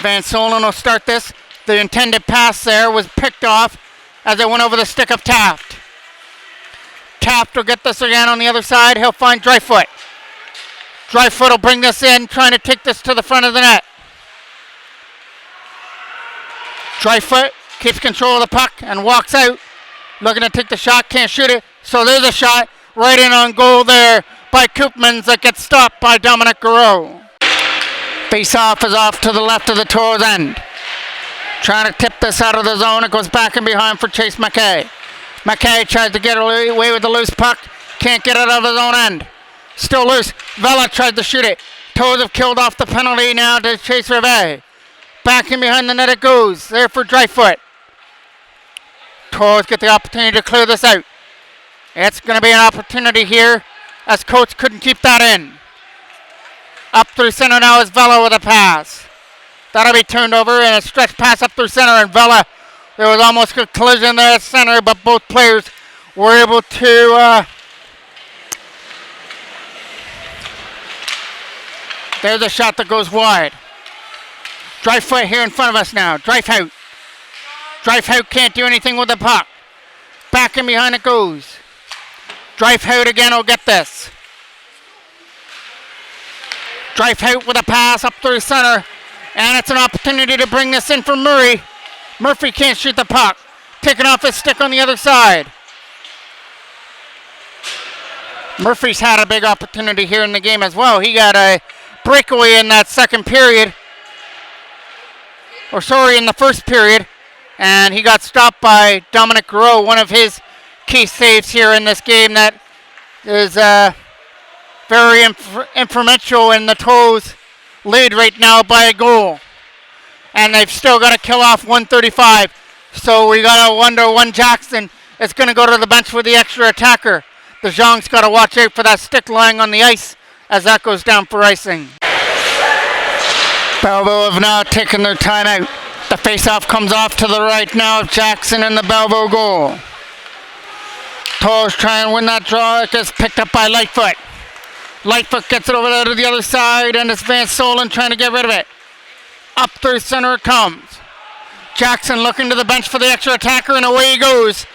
Van Solen will start this. The intended pass there was picked off as it went over the stick of Taft. Taft will get this again on the other side. He'll find Dryfoot. Dryfoot will bring this in, trying to take this to the front of the net. Dryfoot keeps control of the puck and walks out. Looking to take the shot, can't shoot it. So there's a shot right in on goal there by Koopmans that gets stopped by Dominic Garreau. Face-off is off to the left of the Toros end. Trying to tip this out of the zone. It goes back and behind for Chase McKay. McKay tries to get away with the loose puck. Can't get it out of his own end. Still loose. Vella tried to shoot it. Toros have killed off the penalty now to Chase Reve. Back in behind the net it goes. There for Dryfoot. Toros get the opportunity to clear this out. It's going to be an opportunity here, as Coates couldn't keep that in. Up through center now is Vella with a pass. That'll be turned over, and a stretch pass up through center, and Vella, there was almost a collision there at center, but both players were able to there's a shot that goes wide. Dryfoot here in front of us now. Dryfoot. Dryfoot can't do anything with the puck. Back and behind it goes. Dryfoot again will get this. Dryfoot with a pass up through center. And it's an opportunity to bring this in for Murray. Murphy can't shoot the puck. Taking off his stick on the other side. Murphy's had a big opportunity here in the game as well. He got a breakaway in that second period. In the first period. And he got stopped by Dominic Rowe, one of his key saves here in this game that is very influential in the Toros lead right now by a goal. And they've still got to kill off 135. So we got to wonder when Jackson is going to go to the bench for the extra attacker. The Zhang's got to watch out for that stick lying on the ice as that goes down for icing. BelleVille have now taken their timeout. The faceoff comes off to the right now of Jackson and the BelleVille goal. Toros try and win that draw. It gets picked up by Lightfoot. Lightfoot gets it over there to the other side, and it's Van Solen trying to get rid of it. Up through center it comes. Jackson looking to the bench for the extra attacker, and away he goes.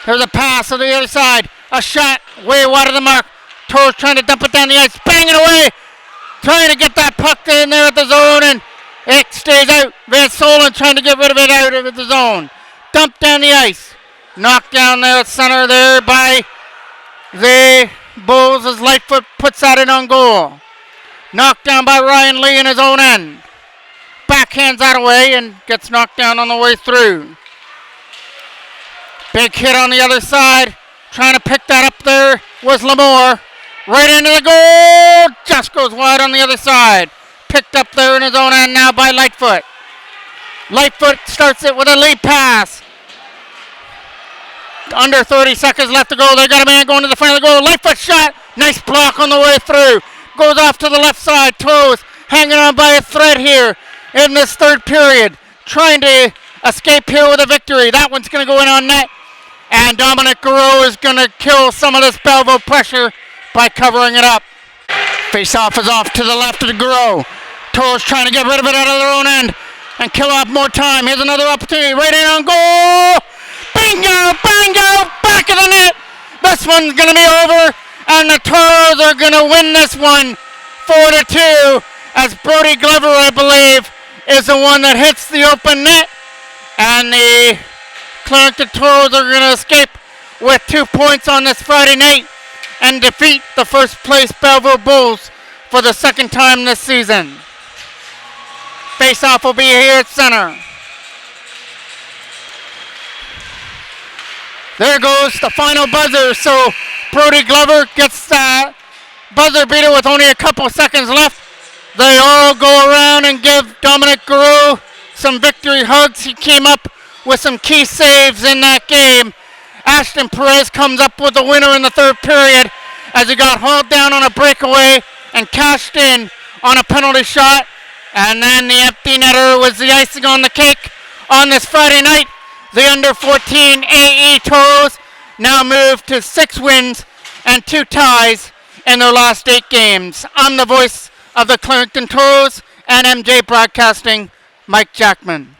There's a pass to the other side. A shot way wide of the mark. Toros trying to dump it down the ice. Bang it away. Trying to get that puck in there at the zone, and it stays out. Van Solen trying to get rid of it out of the zone. Dumped down the ice. Knocked down there at center there by the Bulls as Lightfoot puts that in on goal. Knocked down by Ryan Lee in his own end. Backhands that away and gets knocked down on the way through. Big hit on the other side. Trying to pick that up there was Lamore. Right into the goal. Just goes wide on the other side. Picked up there in his own end now by Lightfoot. Lightfoot starts it with a lead pass. Under 30 seconds left to go. They got a man going to the front of the goal. Lightfoot shot. Nice block on the way through. Goes off to the left side. Toros hanging on by a thread here in this third period. Trying to escape here with a victory. That one's going to go in on net. And Dominic Rowe is going to kill some of this BelleVille pressure by covering it up. Face-off is off to the left of the Gros. Toros trying to get rid of it out of their own end and kill off more time. Here's another opportunity. Right in on goal. Bingo! Bingo! Back of the net. This one's going to be over. And the Toros are going to win this one 4-2. As Brody Glover, I believe, is the one that hits the open net. And the Clarington Toros are going to escape with 2 points on this Friday night and defeat the first place BelleVille Bulls for the second time this season. Face-off will be here at center. There goes the final buzzer. So Brody Glover gets that buzzer beater with only a couple seconds left. They all go around and give Dominic Gros some victory hugs. He came up with some key saves in that game. Ashton Perez comes up with the winner in the third period as he got hauled down on a breakaway and cashed in on a penalty shot. And then the empty netter was the icing on the cake on this Friday night. The under 14 AE Toros now move to 6 wins and 2 ties in their last 8 games. I'm the voice of the Clarington Toros and MJ Broadcasting, Mike Jackman.